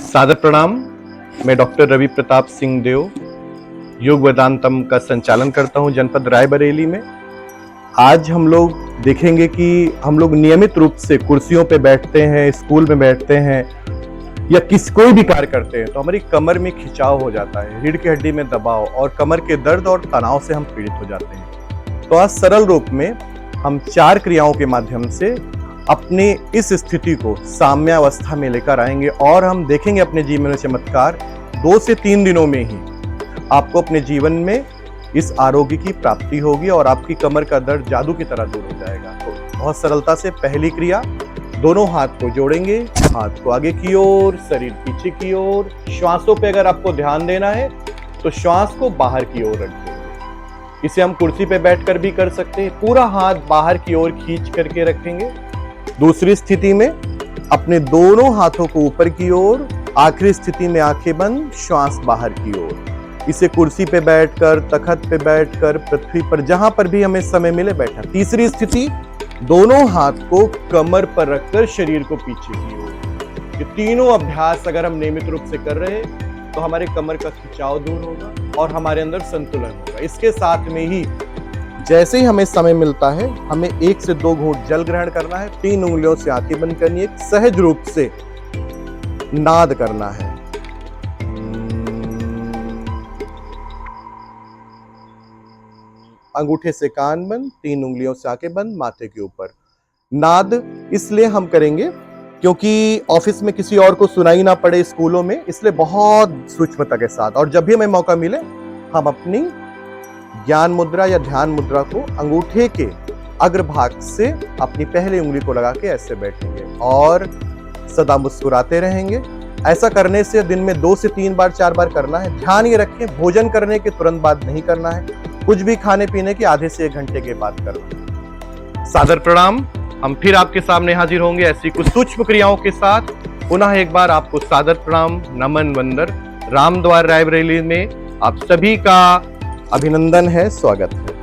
सादर प्रणाम। मैं डॉक्टर रवि प्रताप सिंह देव योग वेदांतम का संचालन करता हूं जनपद रायबरेली में। आज हम लोग देखेंगे कि हम लोग नियमित रूप से कुर्सियों पे बैठते हैं, स्कूल में बैठते हैं या कोई भी कार्य करते हैं तो हमारी कमर में खिंचाव हो जाता है, रीढ़ की हड्डी में दबाव और कमर के दर्द और तनाव से हम पीड़ित हो जाते हैं। तो आज सरल रूप में हम 4 क्रियाओं के माध्यम से अपने इस स्थिति को साम्यावस्था में लेकर आएंगे और हम देखेंगे अपने जीवन में चमत्कार। 2 से 3 दिनों में ही आपको अपने जीवन में इस आरोग्य की प्राप्ति होगी और आपकी कमर का दर्द जादू की तरह दूर हो जाएगा। तो बहुत सरलता से पहली क्रिया, दोनों हाथ को जोड़ेंगे, हाथ को आगे की ओर, शरीर पीछे की ओर। श्वासों पे अगर आपको ध्यान देना है तो श्वास को बाहर की ओर रख देंगे। इसे हम कुर्सी पे बैठकर भी कर सकते हैं। पूरा हाथ बाहर की ओर खींच करके रखेंगे। दूसरी स्थिति में अपने दोनों हाथों को ऊपर की ओर, आखिरी स्थिति में आंखें बंद, श्वास बाहर की ओर। इसे कुर्सी पे बैठकर, तखत पे बैठकर, पृथ्वी पर, जहां पर भी हमें समय मिले बैठा। तीसरी स्थिति, दोनों हाथ को कमर पर रखकर शरीर को पीछे की ओर। ये तीनों अभ्यास अगर हम नियमित रूप से कर रहे हैं तो हमारे कमर का खिंचाव दूर होगा और हमारे अंदर संतुलन होगा। इसके साथ में ही जैसे ही हमें समय मिलता है हमें 1 से 2 घूंट जल ग्रहण करना है, 3 उंगलियों से आंखें बंद करनी है, सहज रूप से नाद करना है। अंगूठे से कान बंद, 3 उंगलियों से आंखें बंद, माथे के ऊपर। नाद इसलिए हम करेंगे क्योंकि ऑफिस में किसी और को सुनाई ना पड़े, स्कूलों में, इसलिए बहुत सूक्ष्मता के साथ। और जब भी हमें मौका मिले हम अपनी ज्ञान मुद्रा या ध्यान मुद्रा को अंगूठे के अग्रभाग से अपनी पहली उंगली को लगा के ऐसे बैठेंगे और सदा मुस्कुराते रहेंगे। ऐसा करने से दिन में 2 से 3 बार 4 बार करना है। ध्यान ये रखें, भोजन करने के तुरंत बाद नहीं करना है, कुछ भी खाने पीने के आधे से 1 घंटे के बाद करना है। सादर प्रणाम। हम फिर आपके सामने हाजिर होंगे ऐसी कुछ सूक्ष्म क्रियाओं के साथ। पुनः एक बार आपको सादर प्रणाम, नमन, वंदन। रामद्वार रायबरेली में आप सभी का अभिनंदन है, स्वागत है।